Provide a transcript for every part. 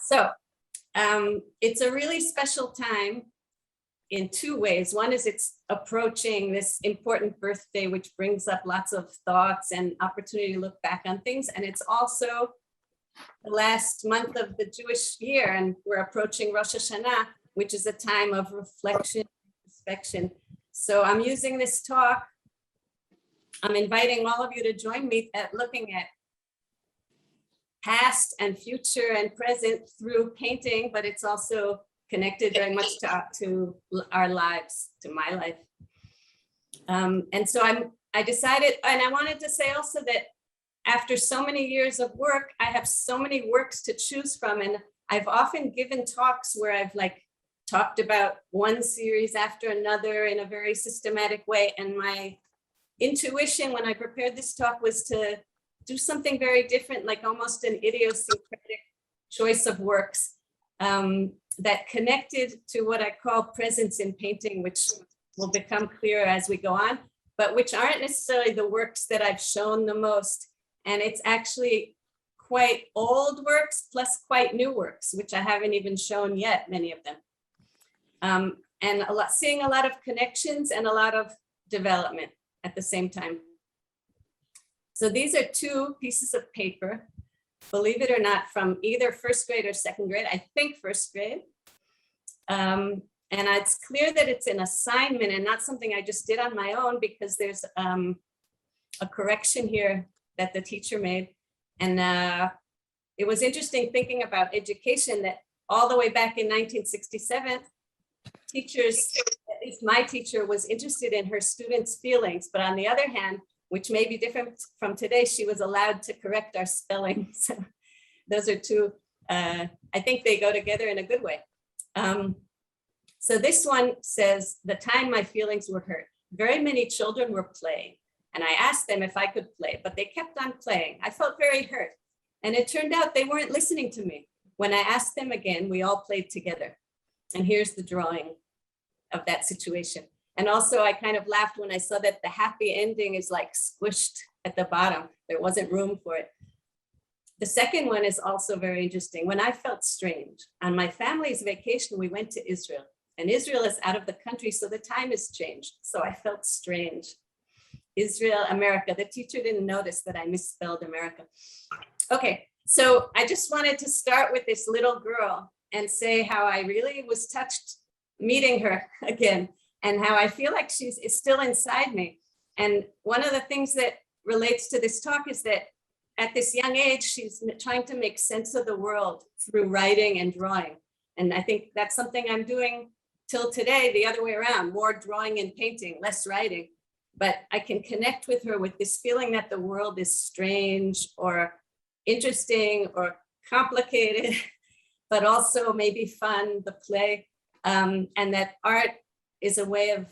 So it's a really special time in two ways. One is it's approaching this important birthday, which brings up lots of thoughts and opportunity to look back on things. And it's also the last month of the Jewish year, and we're approaching Rosh Hashanah, which is a time of reflection, inspection. So I'm using this talk. I'm inviting all of you to join me at looking at past and future and present through painting, but it's also connected very much to our lives, to my life. And so I decided, and I wanted to say also that after so many years of work, I have so many works to choose from. And I've often given talks where I've talked about one series after another in a very systematic way. And my intuition when I prepared this talk was to do something very different, like almost an idiosyncratic choice of works that connected to what I call presence in painting, which will become clearer as we go on, but which aren't necessarily the works that I've shown the most. And it's actually quite old works plus quite new works, which I haven't even shown yet, many of them. And seeing a lot of connections and a lot of development at the same time. So these are two pieces of paper, believe it or not, from either first grade or second grade, I think first grade. And it's clear that it's an assignment and not something I just did on my own, because there's a correction here that the teacher made. And it was interesting thinking about education, that all the way back in 1967, teachers, at least my teacher, was interested in her students' feelings. But on the other hand, which may be different from today, she was allowed to correct our spelling. So those are two, I think they go together in a good way. So this one says, the time my feelings were hurt. Very many children were playing, and I asked them if I could play, but they kept on playing. I felt very hurt. And it turned out they weren't listening to me. When I asked them again, we all played together. And here's the drawing of that situation. And also I kind of laughed when I saw that the happy ending is like squished at the bottom. There wasn't room for it. The second one is also very interesting. When I felt strange, on my family's vacation, we went to Israel, and Israel is out of the country, so the time has changed. So I felt strange. Israel, America. The teacher didn't notice that I misspelled America. Okay, so I just wanted to start with this little girl and say how I really was touched meeting her again, and how I feel like she's still inside me. And one of the things that relates to this talk is that at this young age, she's trying to make sense of the world through writing and drawing. And I think that's something I'm doing till today, the other way around, more drawing and painting, less writing. But I can connect with her with this feeling that the world is strange or interesting or complicated, but also maybe fun, the play, and that art is a way of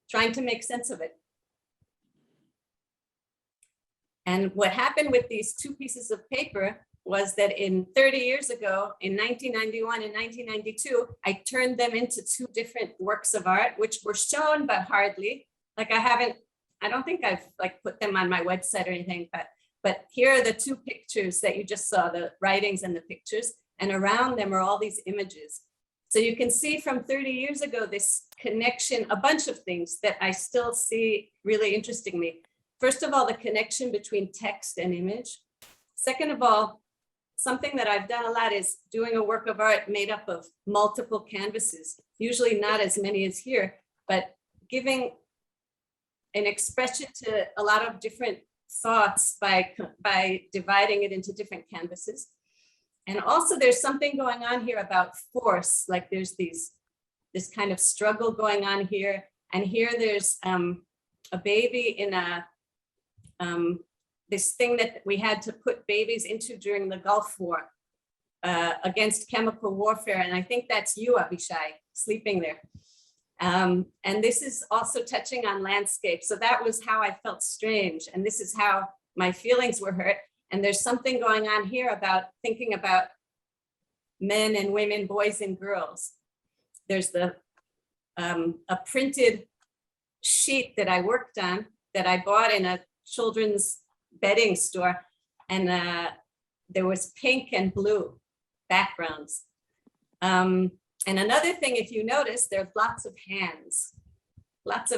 trying to make sense of it. And what happened with these two pieces of paper was that in 30 years ago, in 1991 and 1992, I turned them into two different works of art, which were shown, but hardly. Like I don't think I've put them on my website or anything, but here are the two pictures that you just saw, the writings and the pictures, and around them are all these images. So you can see from 30 years ago, this connection, a bunch of things that I still see really interesting me. First of all, the connection between text and image. Second of all, something that I've done a lot is doing a work of art made up of multiple canvases, usually not as many as here, but giving an expression to a lot of different thoughts by dividing it into different canvases. And also there's something going on here about force, like there's this kind of struggle going on here. And here there's a baby in this thing that we had to put babies into during the Gulf War against chemical warfare. And I think that's you, Abishai, sleeping there. And this is also touching on landscape. So that was how I felt strange. And this is how my feelings were hurt. And there's something going on here about thinking about men and women, boys and girls. There's a printed sheet that I worked on that I bought in a children's bedding store. And there was pink and blue backgrounds. And another thing, if you notice, there's lots of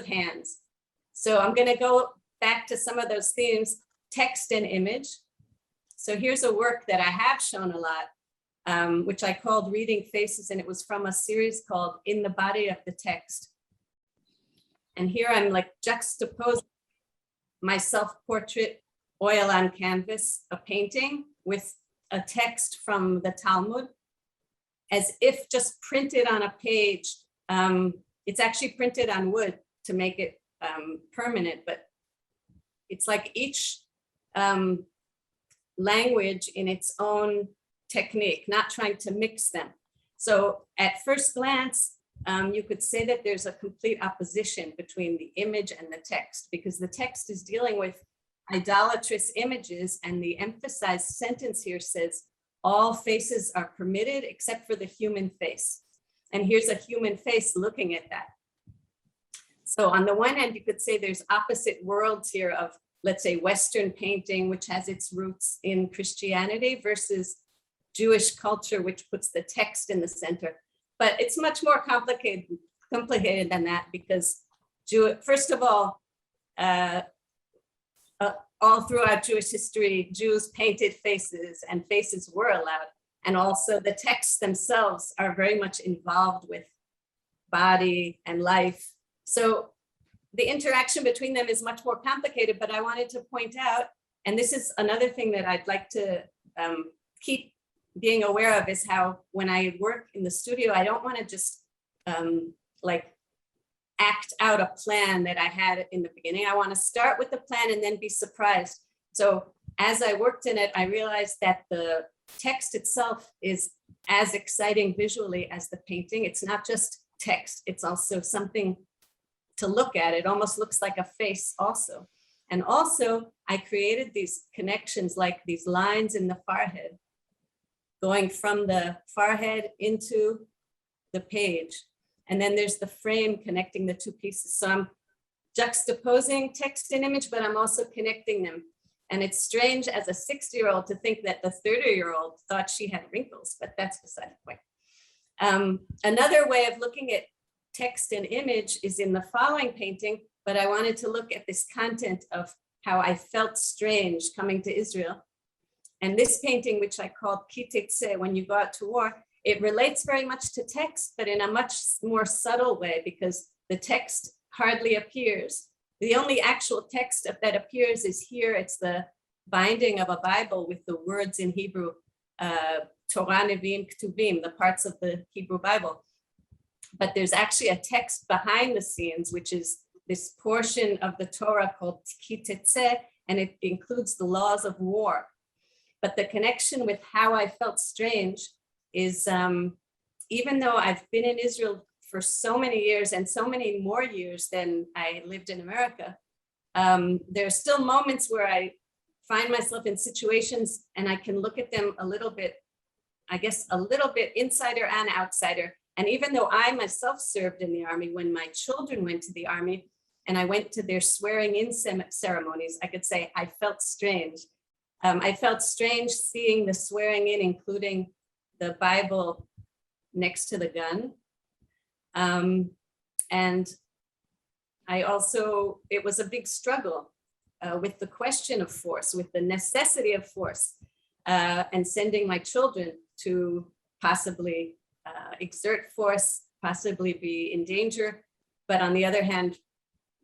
hands. So I'm going to go back to some of those themes, text and image. So here's a work that I have shown a lot, which I called Reading Faces, and it was from a series called In the Body of the Text. And here I'm like juxtaposing my self-portrait, oil on canvas, a painting with a text from the Talmud, as if just printed on a page. It's actually printed on wood to make it permanent, but it's like each language in its own technique, not trying to mix them. So at first glance, you could say that there's a complete opposition between the image and the text, because the text is dealing with idolatrous images, and the emphasized sentence here says, all faces are permitted except for the human face. And here's a human face looking at that. So on the one hand, you could say there's opposite worlds here of, let's say, Western painting, which has its roots in Christianity, versus Jewish culture, which puts the text in the center. But it's much more complicated than that, because first of all throughout Jewish history, Jews painted faces, and faces were allowed. And also the texts themselves are very much involved with body and life. So the interaction between them is much more complicated, but I wanted to point out, and this is another thing that I'd like to keep being aware of, is how when I work in the studio, I don't want to just like act out a plan that I had in the beginning. I want to start with the plan and then be surprised. So as I worked in it, I realized that the text itself is as exciting visually as the painting. It's not just text, it's also something to look at. It almost looks like a face also. And also I created these connections, like these lines in the forehead, going from the forehead into the page. And then there's the frame connecting the two pieces. So I'm juxtaposing text and image, but I'm also connecting them. And it's strange as a 60-year-old to think that the 30-year-old thought she had wrinkles, but that's beside the point. Another way of looking at text and image is in the following painting, but I wanted to look at this content of how I felt strange coming to Israel. And this painting, which I called Ki Tetzeh, when you go out to war, it relates very much to text, but in a much more subtle way, because the text hardly appears. The only actual text that appears is here. It's the binding of a Bible with the words in Hebrew, Torah, Nevi'im, Ketuvim, the parts of the Hebrew Bible. But there's actually a text behind the scenes, which is this portion of the Torah called Ki Tetzeh, and it includes the laws of war. But the connection with how I felt strange is, even though I've been in Israel for so many years, and so many more years than I lived in America, there are still moments where I find myself in situations and I can look at them a little bit, I guess, a little bit insider and outsider. And even though I myself served in the army, when my children went to the army and I went to their swearing in ceremonies, I could say I felt strange. I felt strange seeing the swearing in, including the Bible next to the gun. And I also, it was a big struggle with the question of force, with the necessity of force, and sending my children to possibly exert force, possibly be in danger, but on the other hand,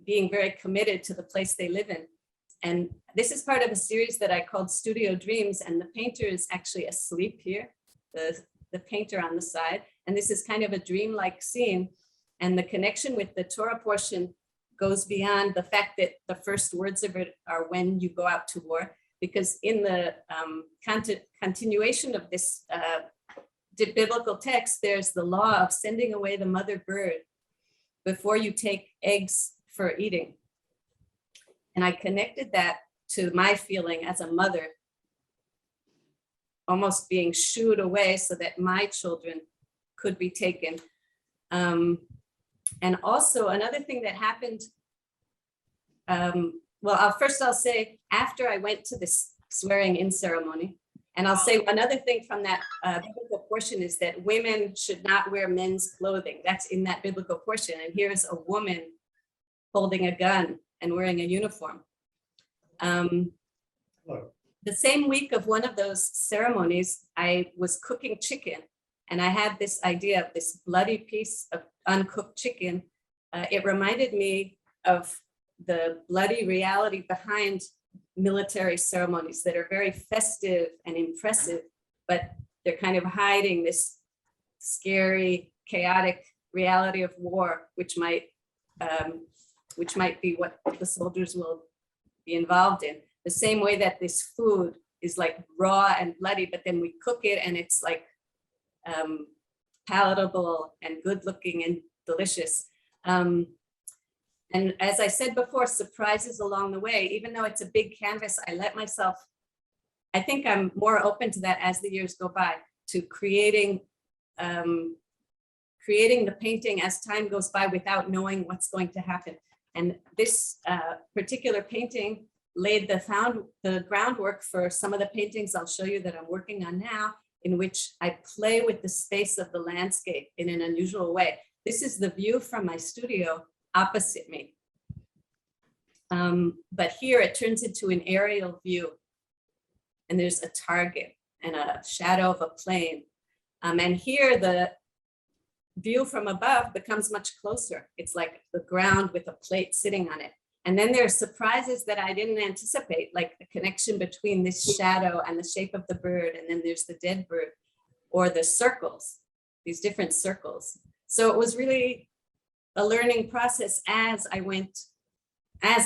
being very committed to the place they live in. And this is part of a series that I called Studio Dreams, and the painter is actually asleep here, the painter on the side. And this is kind of a dreamlike scene. And the connection with the Torah portion goes beyond the fact that the first words of it are when you go out to war, because in the continuation of this biblical text, there's the law of sending away the mother bird before you take eggs for eating. And I connected that to my feeling as a mother, almost being shooed away so that my children could be taken. And also another thing that happened, well, first I'll say, after I went to this swearing in ceremony, And I'll say another thing from that biblical portion is that women should not wear men's clothing. That's in that biblical portion. And here's a woman holding a gun and wearing a uniform. The same week of one of those ceremonies, I was cooking chicken, and I had this idea of this bloody piece of uncooked chicken. It reminded me of the bloody reality behind military ceremonies that are very festive and impressive, but they're kind of hiding this scary, chaotic reality of war, which might be what the soldiers will be involved in. The same way that this food is like raw and bloody, but then we cook it and it's like palatable and good looking and delicious. And as I said before, surprises along the way. Even though it's a big canvas, I think I'm more open to that as the years go by, to creating the painting as time goes by without knowing what's going to happen. And this particular painting laid the groundwork for some of the paintings I'll show you that I'm working on now, in which I play with the space of the landscape in an unusual way. This is the view from my studio opposite me. But here it turns into an aerial view, and there's a target and a shadow of a plane. And here the view from above becomes much closer. It's like the ground with a plate sitting on it. And then there are surprises that I didn't anticipate, like the connection between this shadow and the shape of the bird. And then there's the dead bird, or the circles, these different circles. So it was really a learning process as I worked on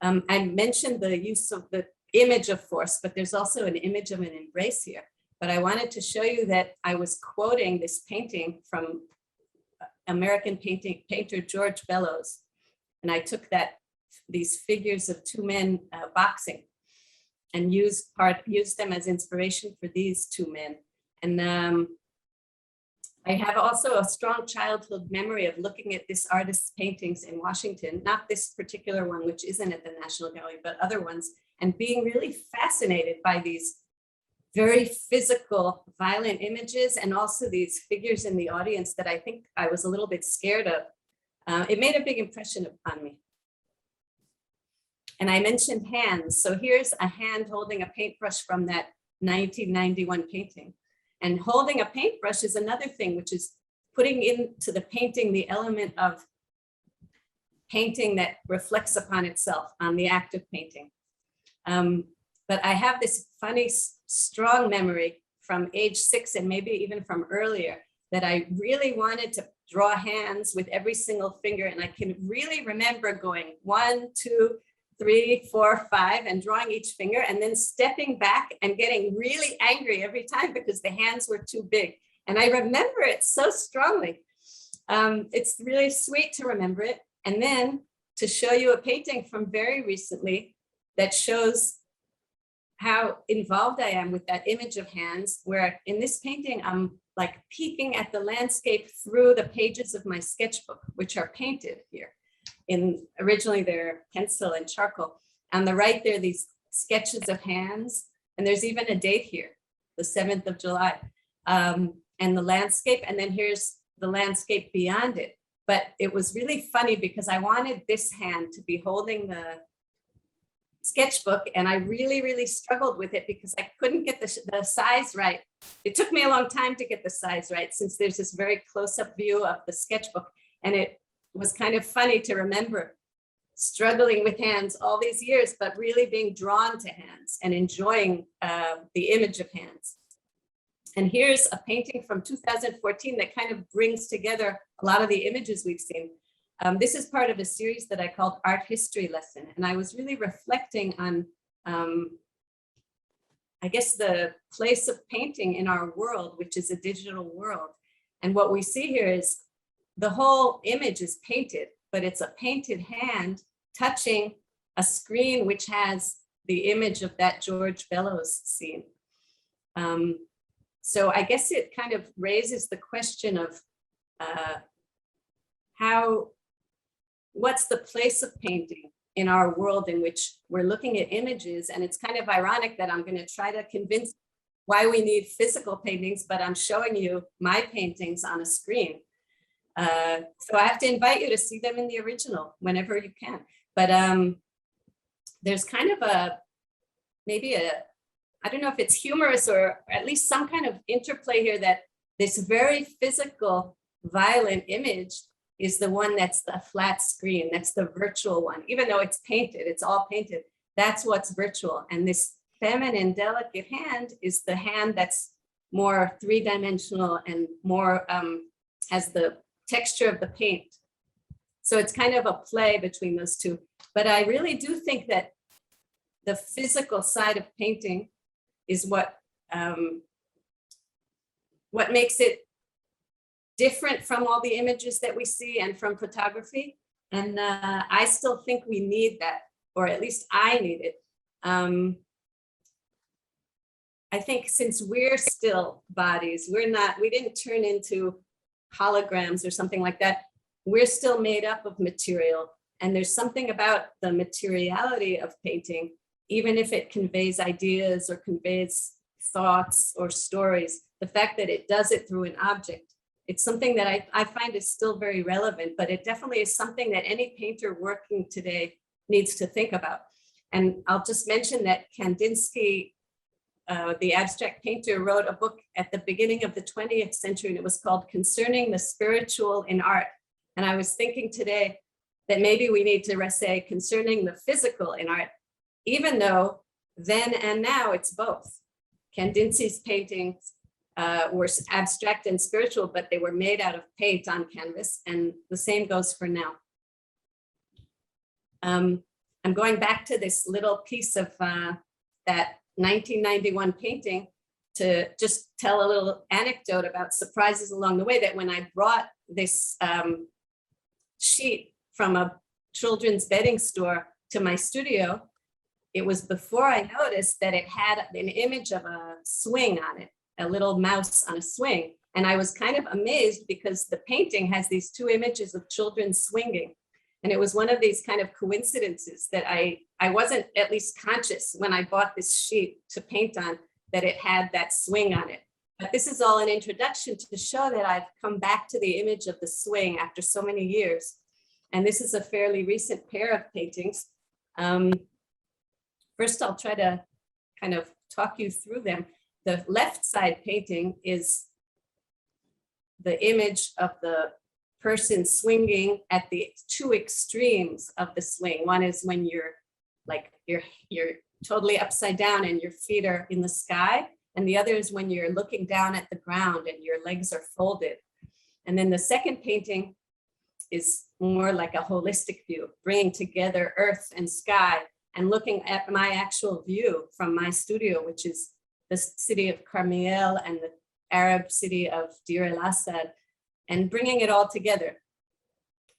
it. I mentioned the use of the image of force, but there's also an image of an embrace here. But I wanted to show you that I was quoting this painting from American painter George Bellows. And I took these figures of two men boxing and used them as inspiration for these two men. And I have also a strong childhood memory of looking at this artist's paintings in Washington, not this particular one, which isn't at the National Gallery, but other ones, and being really fascinated by these very physical, violent images, and also these figures in the audience that I think I was a little bit scared of. It made a big impression upon me. And I mentioned hands. So here's a hand holding a paintbrush from that 1991 painting. And holding a paintbrush is another thing, which is putting into the painting the element of painting that reflects upon itself, on the act of painting. But I have this funny, strong memory from age 6 and maybe even from earlier that I really wanted to draw hands with every single finger. And I can really remember going 1, 2, 3, 4, 5 and drawing each finger and then stepping back and getting really angry every time because the hands were too big. And I remember it so strongly. It's really sweet to remember it. And then to show you a painting from very recently that shows how involved I am with that image of hands, where in this painting, I'm like peeking at the landscape through the pages of my sketchbook, which are painted here. Originally they're pencil and charcoal. On the right, there are these sketches of hands, and there's even a date here, the 7th of July, and the landscape, and then here's the landscape beyond it. But it was really funny because I wanted this hand to be holding the sketchbook, and I really, really struggled with it because I couldn't get the size right. It took me a long time to get the size right since there's this very close-up view of the sketchbook, and it was kind of funny to remember struggling with hands all these years, but really being drawn to hands and enjoying the image of hands. And here's a painting from 2014 that kind of brings together a lot of the images we've seen. This is part of a series that I called Art History Lesson. And I was really reflecting on, I guess, the place of painting in our world, which is a digital world. And what we see here is the whole image is painted, but it's a painted hand touching a screen which has the image of that George Bellows scene. So I guess it kind of raises the question of what's the place of painting in our world in which we're looking at images, and it's kind of ironic that I'm going to try to convince why we need physical paintings, but I'm showing you my paintings on a screen. So I have to invite you to see them in the original whenever you can. But there's kind of maybe I don't know if it's humorous or at least some kind of interplay here, that this very physical, violent image is the one that's the flat screen, that's the virtual one. Even though it's painted, it's all painted, that's what's virtual. And this feminine, delicate hand is the hand that's more three-dimensional and more has the texture of the paint. So it's kind of a play between those two. But I really do think that the physical side of painting is what makes it different from all the images that we see and from photography. And I still think we need that, or at least I need it. I think since we're still bodies, we didn't turn into holograms or something like that. We're still made up of material. And there's something about the materiality of painting, even if it conveys ideas or conveys thoughts or stories, the fact that it does it through an object, it's something that I find is still very relevant, but it definitely is something that any painter working today needs to think about. And I'll just mention that Kandinsky, the abstract painter, wrote a book at the beginning of the 20th century, and it was called Concerning the Spiritual in Art. And I was thinking today that maybe we need to say concerning the physical in art, even though then and now it's both. Kandinsky's paintings were abstract and spiritual, but they were made out of paint on canvas, and the same goes for now. I'm going back to this little piece of that 1991 painting to just tell a little anecdote about surprises along the way, that when I brought this sheet from a children's bedding store to my studio, it was before I noticed that it had an image of a swing on it, a little mouse on a swing. And I was kind of amazed because the painting has these two images of children swinging. And it was one of these kind of coincidences that I wasn't at least conscious when I bought this sheet to paint on, that it had that swing on it. But this is all an introduction to show that I've come back to the image of the swing after so many years. And this is a fairly recent pair of paintings. First, I'll try to kind of talk you through them. The left side painting is the image of the person swinging at the two extremes of the swing. One is when you're totally upside down and your feet are in the sky. And the other is when you're looking down at the ground and your legs are folded. And then the second painting is more like a holistic view, bringing together earth and sky and looking at my actual view from my studio, which is the city of Carmiel and the Arab city of Deir el-Assad, and bringing it all together.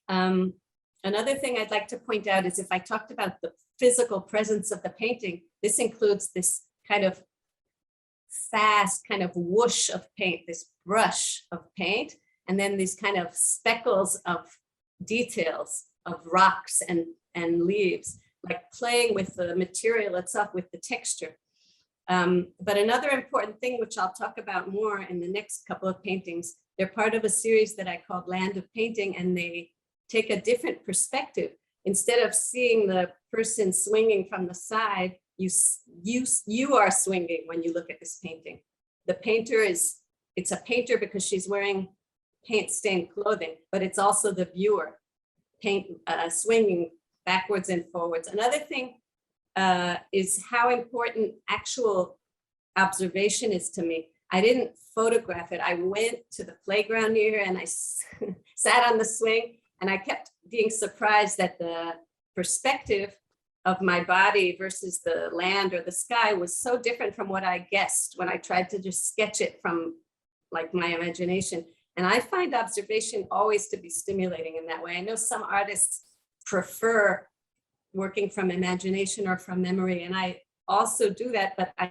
Another thing I'd like to point out is, if I talked about the physical presence of the painting, this includes this kind of fast kind of whoosh of paint, this brush of paint, and then these kind of speckles of details of rocks and leaves, like playing with the material itself, with the texture. But another important thing, which I'll talk about more in the next couple of paintings, they're part of a series that I called Land of Painting, and they take a different perspective. Instead of seeing the person swinging from the side, you are swinging when you look at this painting. The painter it's a painter because she's wearing paint-stained clothing, but it's also the viewer swinging backwards and forwards. Another thing is how important actual observation is to me. I didn't photograph it. I went to the playground here and I sat on the swing, and I kept being surprised that the perspective of my body versus the land or the sky was so different from what I guessed when I tried to just sketch it from like my imagination. And I find observation always to be stimulating in that way. I know some artists prefer working from imagination or from memory, and I also do that, but I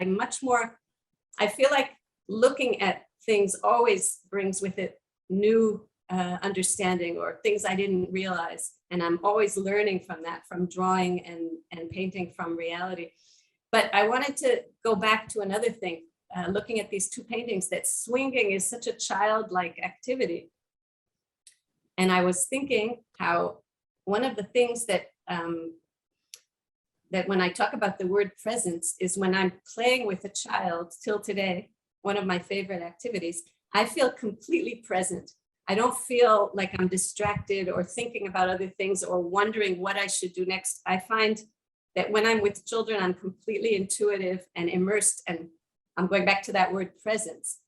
feel like looking at things always brings with it new understanding or things I didn't realize. And I'm always learning from that, from drawing and painting from reality. But I wanted to go back to another thing, looking at these two paintings, that swinging is such a childlike activity. And I was thinking how one of the things that that when I talk about the word presence is when I'm playing with a child till today, one of my favorite activities, I feel completely present. I don't feel like I'm distracted or thinking about other things or wondering what I should do next. I find that when I'm with children, I'm completely intuitive and immersed, and I'm going back to that word presence.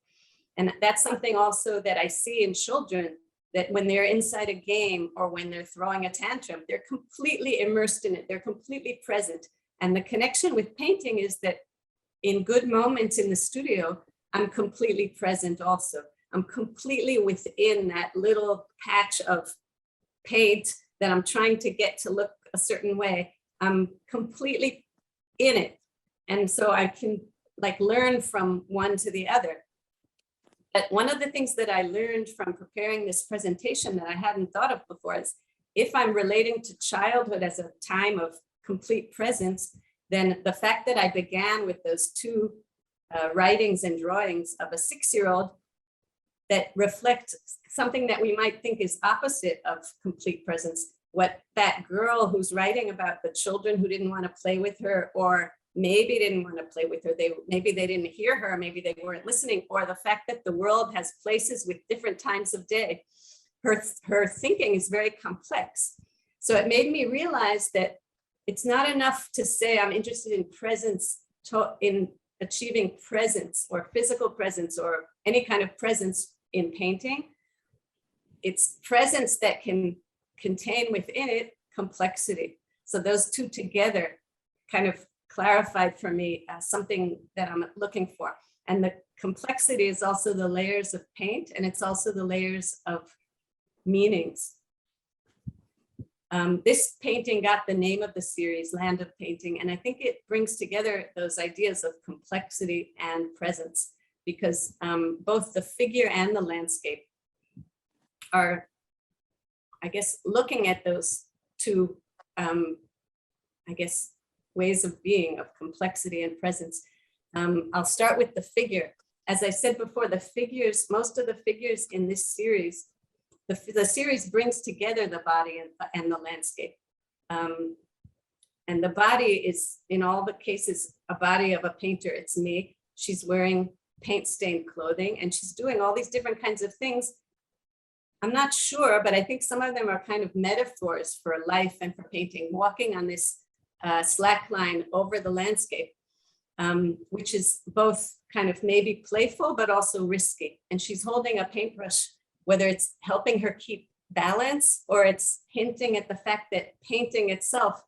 And that's something also that I see in children, that when they're inside a game or when they're throwing a tantrum, they're completely immersed in it. They're completely present. And the connection with painting is that in good moments in the studio, I'm completely present also. I'm completely within that little patch of paint that I'm trying to get to look a certain way. I'm completely in it. And so I can like learn from one to the other. But one of the things that I learned from preparing this presentation that I hadn't thought of before is if I'm relating to childhood as a time of complete presence, then the fact that I began with those two writings and drawings of a 6-year-old that reflect something that we might think is opposite of complete presence, what that girl who's writing about the children who didn't want to play with her, or maybe didn't want to play with her, maybe they didn't hear her, maybe they weren't listening, or the fact that the world has places with different times of day. Her thinking is very complex. So it made me realize that it's not enough to say I'm interested in presence, in achieving presence or physical presence or any kind of presence in painting. It's presence that can contain within it complexity. So those two together kind of clarified for me something that I'm looking for. And the complexity is also the layers of paint, and it's also the layers of meanings. This painting got the name of the series, Land of Painting, and I think it brings together those ideas of complexity and presence, because both the figure and the landscape are, I guess, looking at those two, I guess, ways of being, of complexity and presence. I'll start with the figure. As I said before, the figures, most of the figures in this series, the series brings together the body and the landscape. And the body is, in all the cases, a body of a painter. It's me. She's wearing paint-stained clothing, and she's doing all these different kinds of things. I'm not sure, but I think some of them are kind of metaphors for life and for painting, walking on this slack line over the landscape, which is both kind of maybe playful, but also risky. And she's holding a paintbrush, whether it's helping her keep balance or it's hinting at the fact that painting itself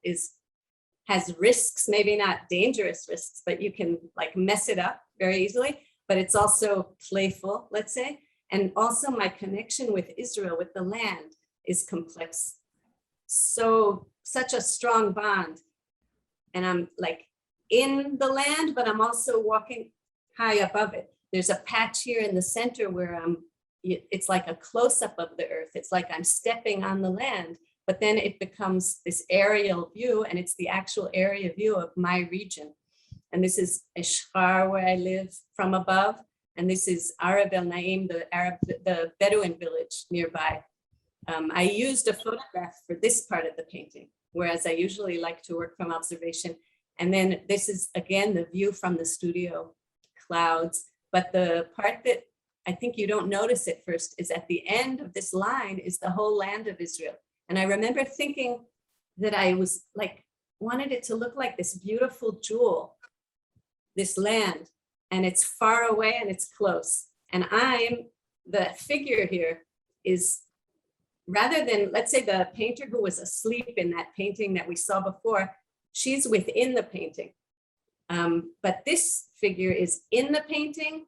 has risks, maybe not dangerous risks, but you can like mess it up very easily, but it's also playful, let's say. And also my connection with Israel, with the land, is complex. So such a strong bond. And I'm like in the land, but I'm also walking high above it. There's a patch here in the center where it's like a close-up of the earth. It's like I'm stepping on the land, but then it becomes this aerial view, and it's the actual area view of my region. And this is Eshkar, where I live from above. And this is Arab El Naim, the Bedouin village nearby. I used a photograph for this part of the painting, whereas I usually like to work from observation. And then this is, again, the view from the studio, clouds. But the part that I think you don't notice at first is at the end of this line is the whole land of Israel. And I remember thinking that I was like, wanted it to look like this beautiful jewel, this land, and it's far away and it's close. And the figure here is, rather than, let's say the painter who was asleep in that painting that we saw before, she's within the painting. But this figure is in the painting,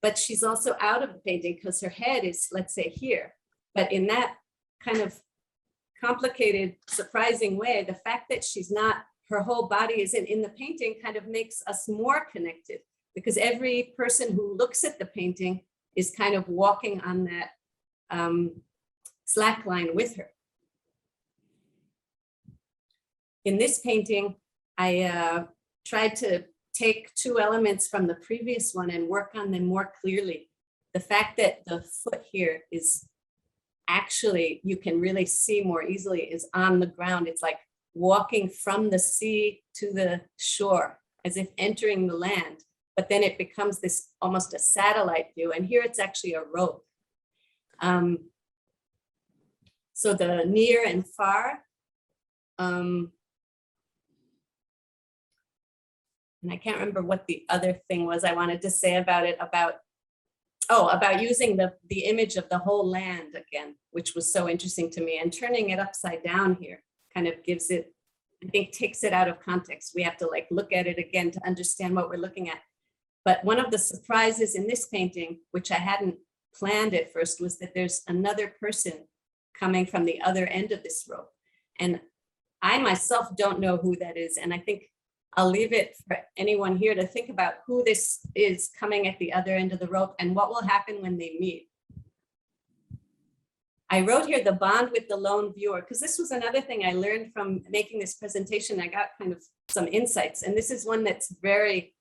but she's also out of the painting because her head is, let's say, here. But in that kind of complicated, surprising way, the fact that she's not, her whole body isn't in the painting kind of makes us more connected, because every person who looks at the painting is kind of walking on that slack line with her. In this painting, I tried to take two elements from the previous one and work on them more clearly. The fact that the foot here is actually, you can really see more easily, is on the ground. It's like walking from the sea to the shore, as if entering the land, but then it becomes this almost a satellite view. And here it's actually a rope. So the near and far, and I can't remember what the other thing was I wanted to say about it, about using the image of the whole land again, which was so interesting to me, and turning it upside down here kind of gives it, I think, takes it out of context. We have to like look at it again to understand what we're looking at. But one of the surprises in this painting, which I hadn't planned at first, was that there's another person coming from the other end of this rope. And I myself don't know who that is. And I think I'll leave it for anyone here to think about who this is coming at the other end of the rope and what will happen when they meet. I wrote here the bond with the lone viewer, because this was another thing I learned from making this presentation. I got kind of some insights, and this is one that's very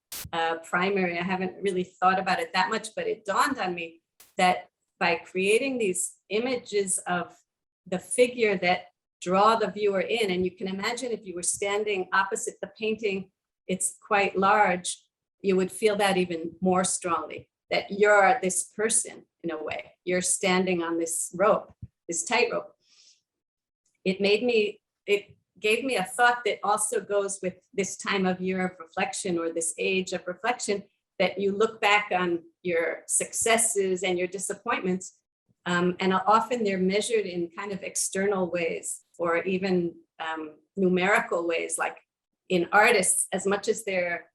primary. I haven't really thought about it that much, but it dawned on me that by creating these images of the figure that draw the viewer in, and you can imagine if you were standing opposite the painting, it's quite large, you would feel that even more strongly, that you're this person in a way. You're standing on this rope, this tightrope. It gave me a thought that also goes with this time of year of reflection, or this age of reflection, that you look back on your successes and your disappointments, and often they're measured in kind of external ways, or even numerical ways, like in artists, as much as they're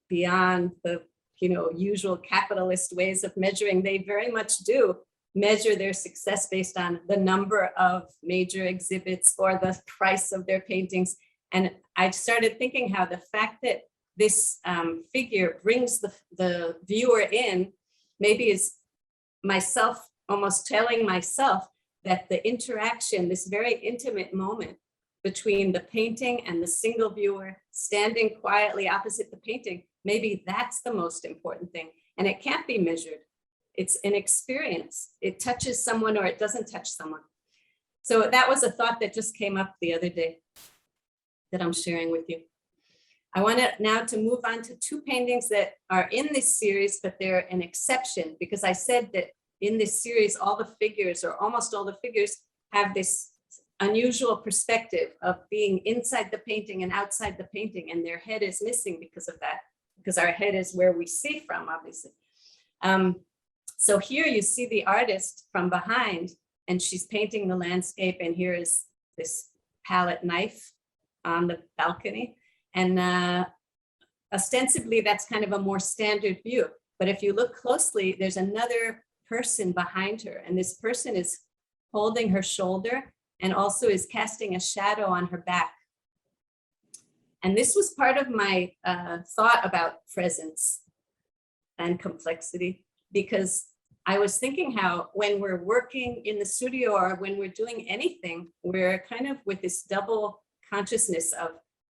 beyond the usual capitalist ways of measuring, they very much do measure their success based on the number of major exhibits or the price of their paintings. And I started thinking how the fact that this figure brings the viewer in, maybe is myself almost telling myself that the interaction, this very intimate moment between the painting and the single viewer standing quietly opposite the painting, maybe that's the most important thing. And it can't be measured. It's an experience. It touches someone or it doesn't touch someone. So that was a thought that just came up the other day that I'm sharing with you. I want now to move on to two paintings that are in this series, but they're an exception, because I said that in this series, all the figures, or almost all the figures, have this unusual perspective of being inside the painting and outside the painting, and their head is missing because of that, because our head is where we see from, obviously. So here you see the artist from behind, and she's painting the landscape, and here is this palette knife on the balcony. And ostensibly, that's kind of a more standard view. But if you look closely, there's another person behind her, and this person is holding her shoulder and also is casting a shadow on her back. And this was part of my thought about presence and complexity, because I was thinking how when we're working in the studio or when we're doing anything, we're kind of with this double consciousness of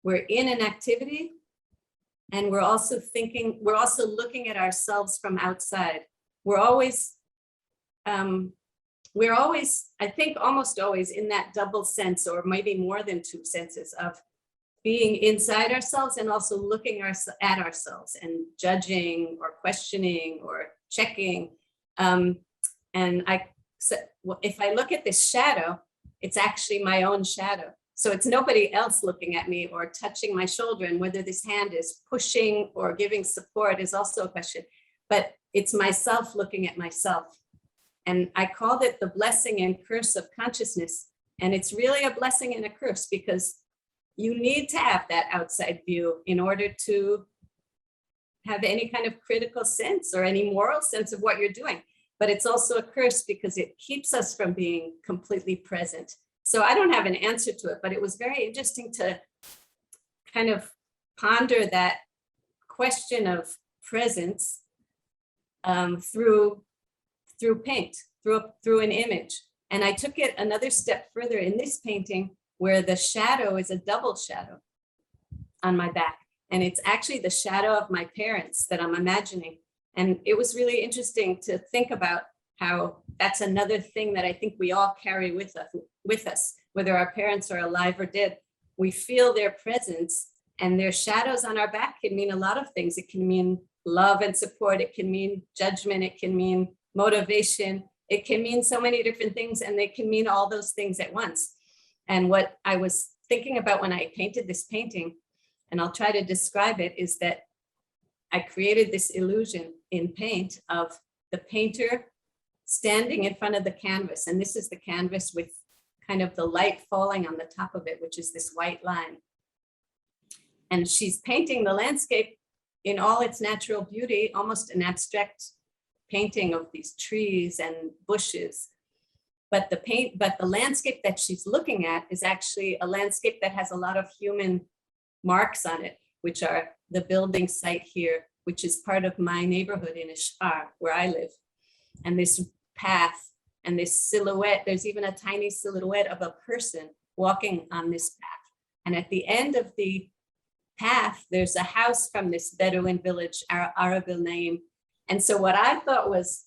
we're in an activity and we're also thinking, we're also looking at ourselves from outside. We're always, I think almost always in that double sense, or maybe more than two senses, of being inside ourselves and also looking at ourselves and judging or questioning or checking. And if I look at this shadow, it's actually my own shadow. So it's nobody else looking at me or touching my shoulder, and whether this hand is pushing or giving support is also a question, but it's myself looking at myself. And I called it the blessing and curse of consciousness. And it's really a blessing and a curse, because you need to have that outside view in order to have any kind of critical sense or any moral sense of what you're doing. But it's also a curse because it keeps us from being completely present. So I don't have an answer to it, but it was very interesting to kind of ponder that question of presence through paint. through an image. And I took it another step further in this painting, where the shadow is a double shadow on my back. And it's actually the shadow of my parents that I'm imagining. And it was really interesting to think about how that's another thing that I think we all carry with us, whether our parents are alive or dead. We feel their presence, and their shadows on our back can mean a lot of things. It can mean love and support. It can mean judgment. It can mean motivation. It can mean so many different things, and they can mean all those things at once. And what I was thinking about when I painted this painting, and I'll try to describe it, is that I created this illusion in paint of the painter standing in front of the canvas. And this is the canvas with kind of the light falling on the top of it, which is this white line. And she's painting the landscape in all its natural beauty, almost an abstract painting of these trees and bushes. But the landscape that she's looking at is actually a landscape that has a lot of human marks on it, which are the building site here, which is part of my neighborhood in Ishtar, where I live. And this path and this silhouette, there's even a tiny silhouette of a person walking on this path. And at the end of the path, there's a house from this Bedouin village, Arabil name. And so what I thought was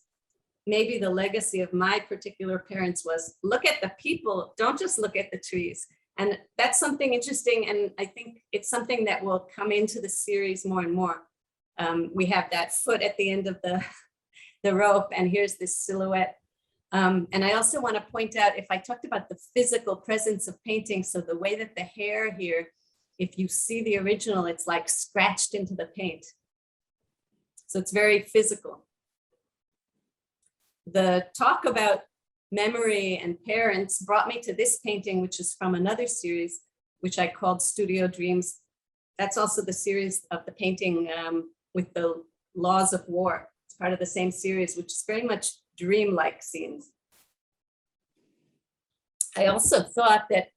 maybe the legacy of my particular parents was, look at the people, don't just look at the trees. And that's something interesting. And I think it's something that will come into the series more and more. We have that foot at the end of the rope, and here's this silhouette. And I also want to point out, if I talked about the physical presence of painting, so the way that the hair here, if you see the original, it's like scratched into the paint. So it's very physical. The talk about memory and parents brought me to this painting, which is from another series, which I called Studio Dreams. That's also the series of the painting with the laws of war. It's part of the same series, which is very much dreamlike scenes. I also thought that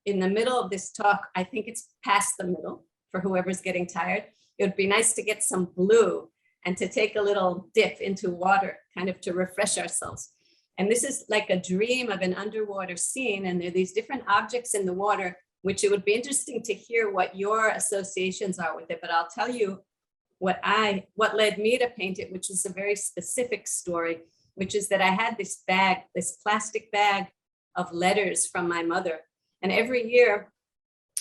in the middle of this talk, I think it's past the middle for whoever's getting tired, it would be nice to get some blue and to take a little dip into water, kind of to refresh ourselves. And this is like a dream of an underwater scene, and there are these different objects in the water, which it would be interesting to hear what your associations are with it. But I'll tell you what led me to paint it, which is a very specific story, which is that I had this bag, this plastic bag of letters from my mother. And every year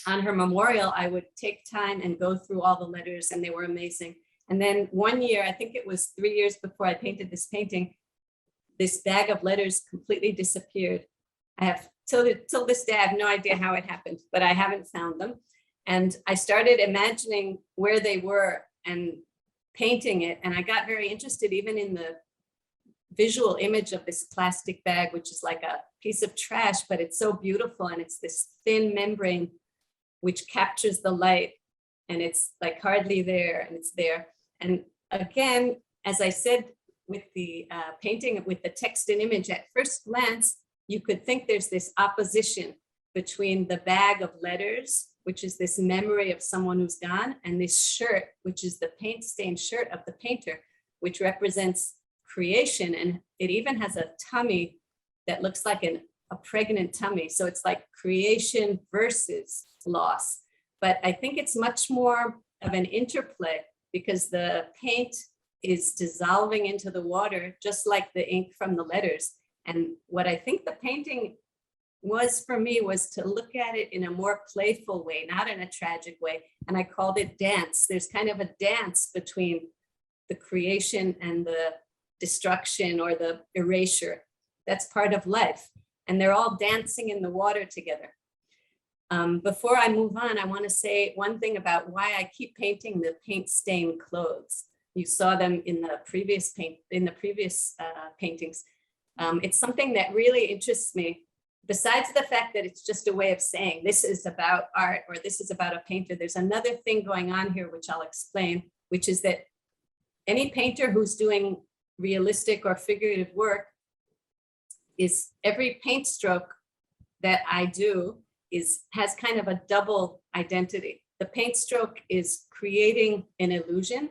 on her memorial, I would take time and go through all the letters, and they were amazing. And then one year, I think it was 3 years before I painted this painting, this bag of letters completely disappeared. I have, till this day, I have no idea how it happened, but I haven't found them. And I started imagining where they were and painting it. And I got very interested even in the visual image of this plastic bag, which is like a piece of trash, but it's so beautiful. And it's this thin membrane which captures the light, and it's like hardly there, and it's there. And again, as I said, with the painting, with the text and image, at first glance, you could think there's this opposition between the bag of letters, which is this memory of someone who's gone, and this shirt, which is the paint-stained shirt of the painter, which represents creation. And it even has a tummy that looks like a pregnant tummy. So it's like creation versus loss. But I think it's much more of an interplay, because the paint is dissolving into the water, just like the ink from the letters. And what I think the painting was for me was to look at it in a more playful way, not in a tragic way. And I called it dance. There's kind of a dance between the creation and the destruction or the erasure. That's part of life. And they're all dancing in the water together. Before I move on, I want to say one thing about why I keep painting the paint-stained clothes. You saw them in the previous paintings. It's something that really interests me. Besides the fact that it's just a way of saying this is about art or this is about a painter, there's another thing going on here, which I'll explain, which is that any painter who's doing realistic or figurative work, is every paint stroke that I do has kind of a double identity. The paint stroke is creating an illusion,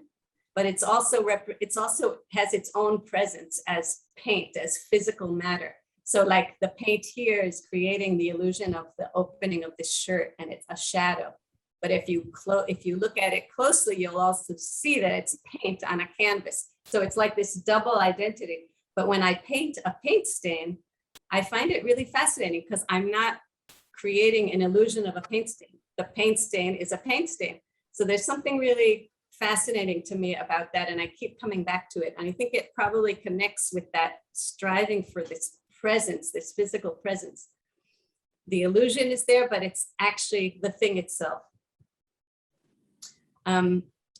but it's also has its own presence as paint, as physical matter. So like the paint here is creating the illusion of the opening of the shirt, and it's a shadow. But if you look at it closely, you'll also see that it's paint on a canvas. So it's like this double identity. But when I paint a paint stain, I find it really fascinating because I'm not creating an illusion of a paint stain. The paint stain is a paint stain. So there's something really fascinating to me about that. And I keep coming back to it. And I think it probably connects with that striving for this presence, this physical presence. The illusion is there, but it's actually the thing itself.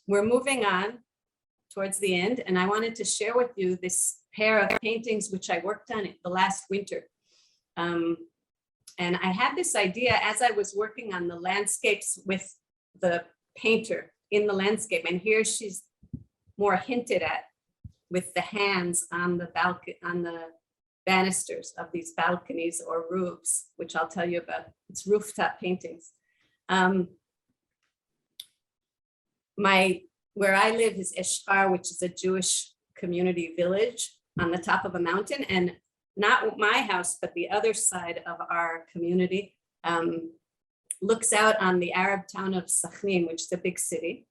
We're moving on towards the end, and I wanted to share with you this pair of paintings which I worked on the last winter. And I had this idea as I was working on the landscapes with the painter in the landscape, and here she's more hinted at with the hands on the balcony, on the banisters of these balconies or roofs, which I'll tell you about. It's rooftop paintings. Where I live is Eshkar, which is a Jewish community village on the top of a mountain, and not my house, but the other side of our community looks out on the Arab town of Sakhnin, which is a big city.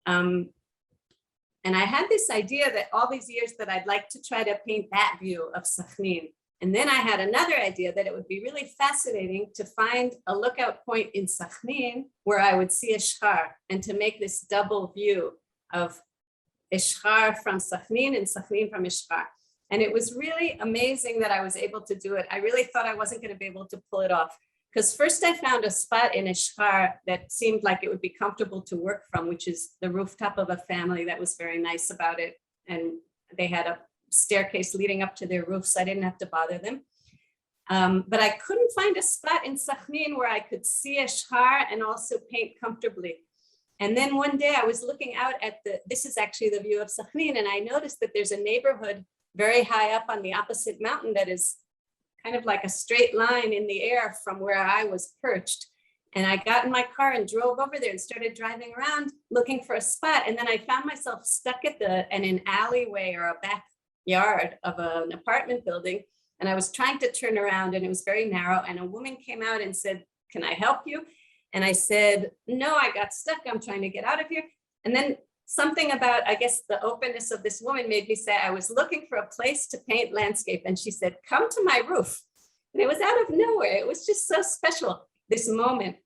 And I had this idea that all these years that I'd like to try to paint that view of Sakhnin. And then I had another idea that it would be really fascinating to find a lookout point in Sakhnin where I would see Eshkar, and to make this double view of Eshkar from Sakhnin and Sakhnin from Eshkar. And it was really amazing that I was able to do it. I really thought I wasn't going to be able to pull it off, because first I found a spot in Eshkar that seemed like it would be comfortable to work from, which is the rooftop of a family that was very nice about it. And they had a staircase leading up to their roof, so I didn't have to bother them. But I couldn't find a spot in Sakhnin where I could see Eshkar and also paint comfortably. And then one day I was looking out at this is actually the view of Sakhnin, and I noticed that there's a neighborhood very high up on the opposite mountain that is kind of like a straight line in the air from where I was perched. And I got in my car and drove over there and started driving around looking for a spot. And then I found myself stuck in an alleyway or a backyard of an apartment building. And I was trying to turn around, and it was very narrow. And a woman came out and said, "Can I help you?" And I said, "No, I got stuck. I'm trying to get out of here." And then something about, I guess, the openness of this woman made me say, I was looking for a place to paint landscape. And she said, "Come to my roof." And it was out of nowhere. It was just so special, this moment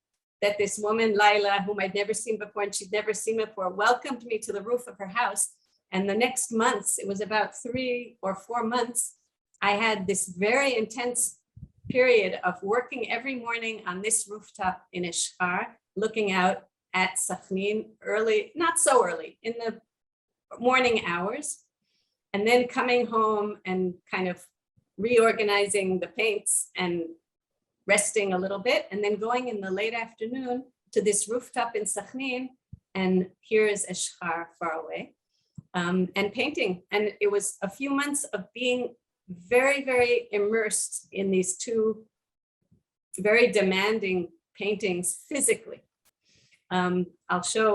that this woman, Laila, whom I'd never seen before and she'd never seen before, welcomed me to the roof of her house. And the next months, it was about 3 or 4 months, I had this very intense period of working every morning on this rooftop in Eshkar, looking out at Sakhnin early, not so early, in the morning hours, and then coming home and kind of reorganizing the paints and resting a little bit, and then going in the late afternoon to this rooftop in Sakhnin, and here is Eshkar far away, and painting. And it was a few months of being very, very immersed in these two very demanding paintings physically. I'll show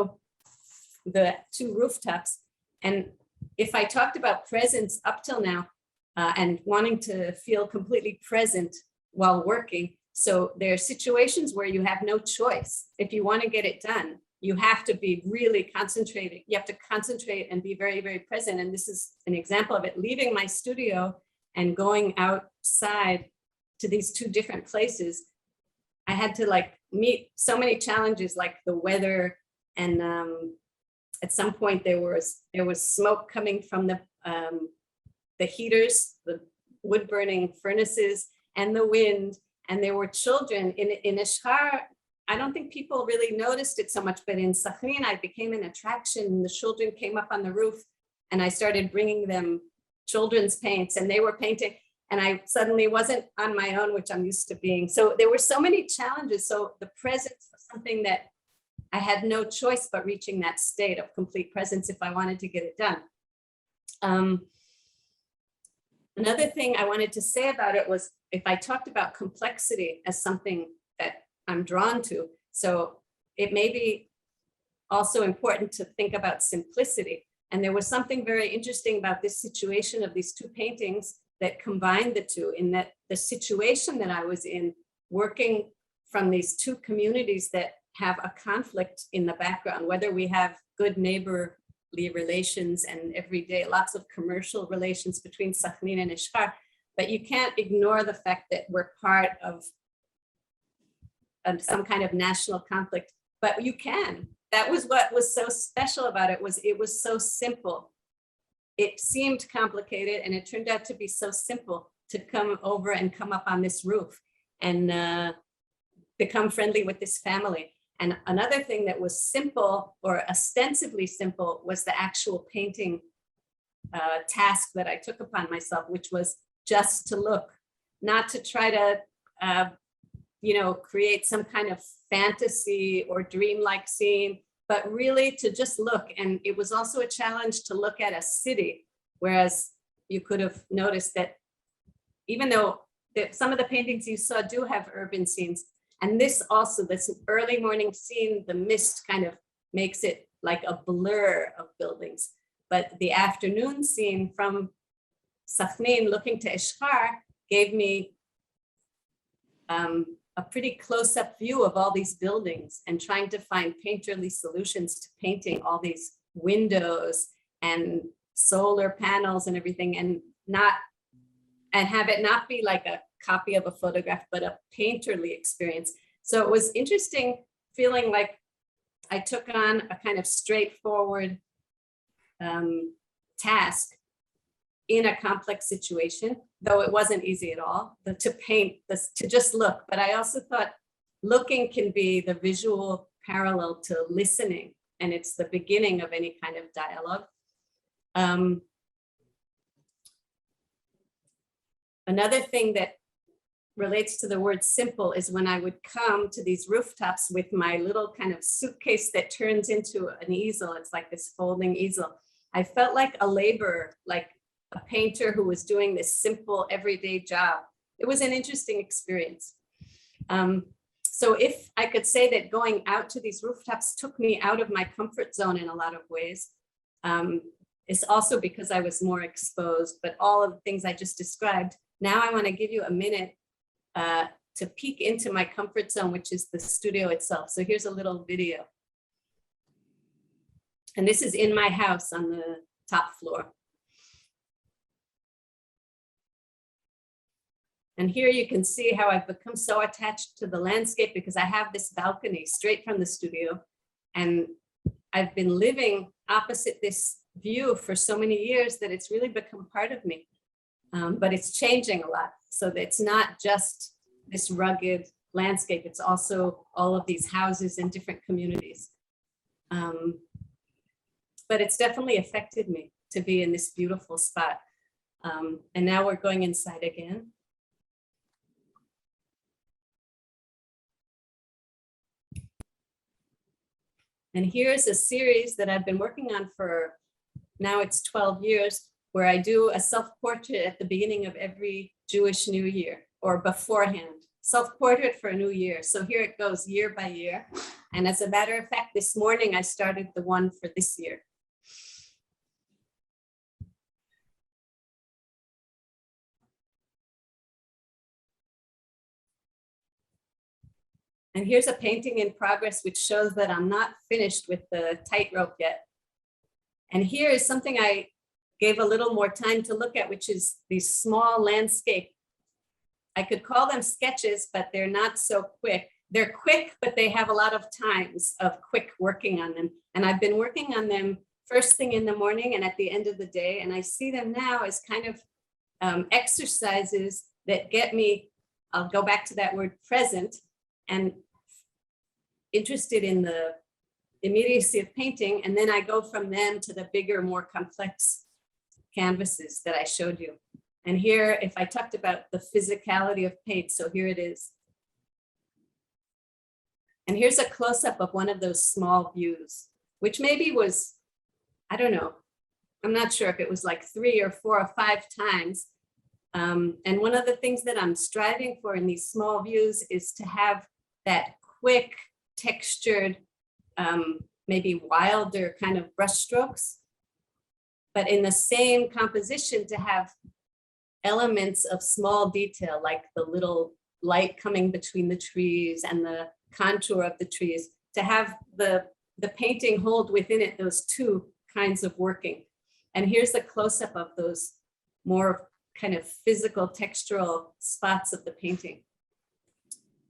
the two rooftops. And if I talked about presence up till now and wanting to feel completely present while working, so there are situations where you have no choice. If you want to get it done, you have to be really concentrated. You have to concentrate and be very, very present. And this is an example of it, leaving my studio and going outside to these two different places. I had to meet so many challenges, like the weather, and at some point there was smoke coming from the heaters, the wood burning furnaces, and the wind, and there were children in Eshkar. I don't think people really noticed it so much, but in Sakhnin I became an attraction. The children came up on the roof, and I started bringing them children's paints, and they were painting. And I suddenly wasn't on my own, which I'm used to being. So there were so many challenges. So the presence was something that I had no choice but reaching that state of complete presence if I wanted to get it done. Another thing I wanted to say about it was, if I talked about complexity as something that I'm drawn to, so it may be also important to think about simplicity. And there was something very interesting about this situation of these two paintings that combined the two, in that the situation that I was in, working from these two communities that have a conflict in the background, whether we have good neighborly relations and everyday lots of commercial relations between Sakhnin and Ishkar, but you can't ignore the fact that we're part of some kind of national conflict, but you can. That was what was so special about it, was it was so simple. It seemed complicated, and it turned out to be so simple to come over and come up on this roof and become friendly with this family. And another thing that was simple, or ostensibly simple, was the actual painting task that I took upon myself, which was just to look, not to try to create some kind of fantasy or dreamlike scene, but really to just look. And it was also a challenge to look at a city, whereas you could have noticed that even though some of the paintings you saw do have urban scenes, and this also, this early morning scene, the mist kind of makes it like a blur of buildings. But the afternoon scene from Sakhnin looking to Ishkar gave me a pretty close-up view of all these buildings, and trying to find painterly solutions to painting all these windows and solar panels and everything, and have it not be like a copy of a photograph, but a painterly experience. So it was interesting feeling like I took on a kind of straightforward task in a complex situation, though it wasn't easy at all, to paint this, to just look. But I also thought looking can be the visual parallel to listening, and it's the beginning of any kind of dialogue. Another thing that relates to the word simple is when I would come to these rooftops with my little kind of suitcase that turns into an easel. It's like this folding easel. I felt like a laborer, like a painter who was doing this simple everyday job. It was an interesting experience. So if I could say that going out to these rooftops took me out of my comfort zone in a lot of ways, it's also because I was more exposed, but all of the things I just described. Now I want to give you a minute to peek into my comfort zone, which is the studio itself. So here's a little video. And this is in my house on the top floor. And here you can see how I've become so attached to the landscape, because I have this balcony straight from the studio. And I've been living opposite this view for so many years that it's really become part of me. But it's changing a lot. So that it's not just this rugged landscape, it's also all of these houses in different communities. But it's definitely affected me to be in this beautiful spot. And now we're going inside again. And here's a series that I've been working on for, now it's 12 years, where I do a self-portrait at the beginning of every Jewish New Year, or beforehand, self-portrait for a new year. So here it goes year by year. And as a matter of fact, this morning I started the one for this year. And here's a painting in progress, which shows that I'm not finished with the tightrope yet. And here is something I gave a little more time to look at, which is these small landscape. I could call them sketches, but they're not so quick. They're quick, but they have a lot of times of quick working on them. And I've been working on them first thing in the morning and at the end of the day. And I see them now as kind of exercises that get me, I'll go back to that word, present, and interested in the immediacy of painting. And then I go from them to the bigger, more complex canvases that I showed you. And here, if I talked about the physicality of paint, so here it is. And here's a close-up of one of those small views, which maybe was, I don't know, I'm not sure if it was like 3 or 4 or 5 times. And one of the things that I'm striving for in these small views is to have that quick, textured, maybe wilder kind of brush strokes. but in the same composition to have elements of small detail, like the little light coming between the trees and the contour of the trees, to have the painting hold within it those two kinds of working. And here's a close-up of those more kind of physical textural spots of the painting.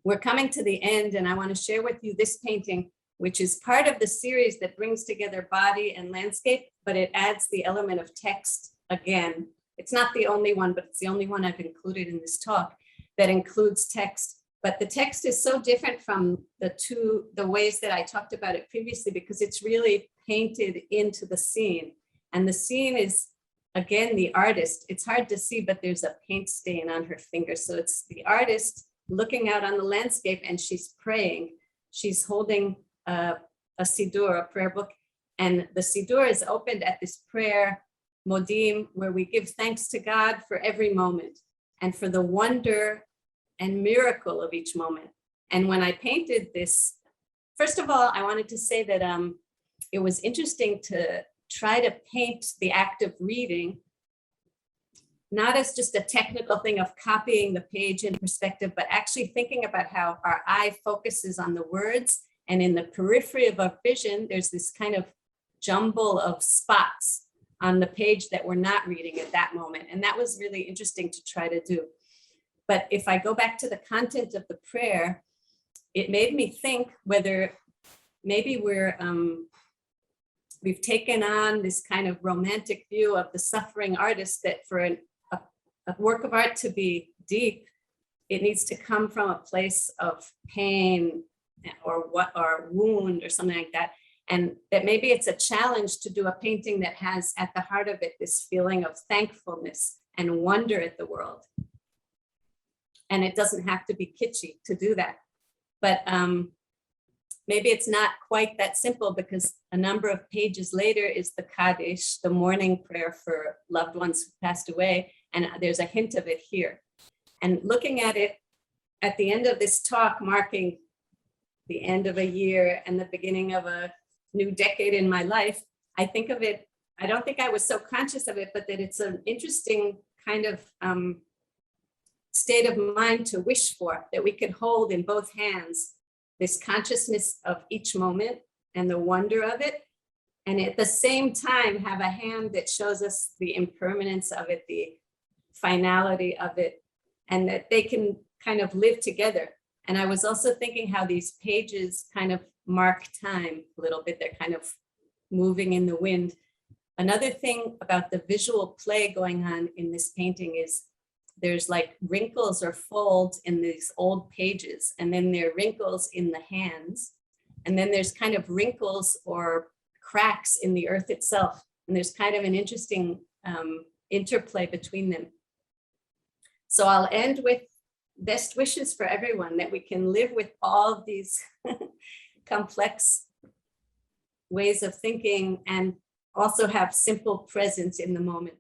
We're coming to the end, and I want to share with you this painting, which is part of the series that brings together body and landscape, but it adds the element of text again. It's not the only one, but it's the only one I've included in this talk that includes text. But the text is so different from the ways that I talked about it previously, because it's really painted into the scene. And the scene is, again, the artist. It's hard to see, but there's a paint stain on her finger. So it's the artist looking out on the landscape, and she's praying. She's holding a siddur, a prayer book, and the siddur is opened at this prayer modim, where we give thanks to God for every moment and for the wonder and miracle of each moment. And when I painted this, first of all, I wanted to say that it was interesting to try to paint the act of reading, not as just a technical thing of copying the page in perspective, but actually thinking about how our eye focuses on the words, and in the periphery of our vision, there's this kind of jumble of spots on the page that we're not reading at that moment. And that was really interesting to try to do. But if I go back to the content of the prayer, it made me think whether maybe we've taken on this kind of romantic view of the suffering artist, that for a work of art to be deep, it needs to come from a place of pain or wound or something like that. And that maybe it's a challenge to do a painting that has at the heart of it this feeling of thankfulness and wonder at the world. And it doesn't have to be kitschy to do that. But maybe it's not quite that simple, because a number of pages later is the Kaddish, the mourning prayer for loved ones who passed away. And there's a hint of it here. And looking at it at the end of this talk, marking the end of a year and the beginning of a new decade in my life, I think of it, I don't think I was so conscious of it, but that it's an interesting kind of state of mind to wish for, that we could hold in both hands this consciousness of each moment and the wonder of it, and at the same time have a hand that shows us the impermanence of it, the finality of it, and that they can kind of live together. And I was also thinking how these pages kind of mark time a little bit. They're kind of moving in the wind. Another thing about the visual play going on in this painting is there's like wrinkles or folds in these old pages, and then there are wrinkles in the hands, and then there's kind of wrinkles or cracks in the earth itself. And there's kind of an interesting interplay between them. So I'll end with best wishes for everyone, that we can live with all of these complex ways of thinking and also have simple presence in the moment.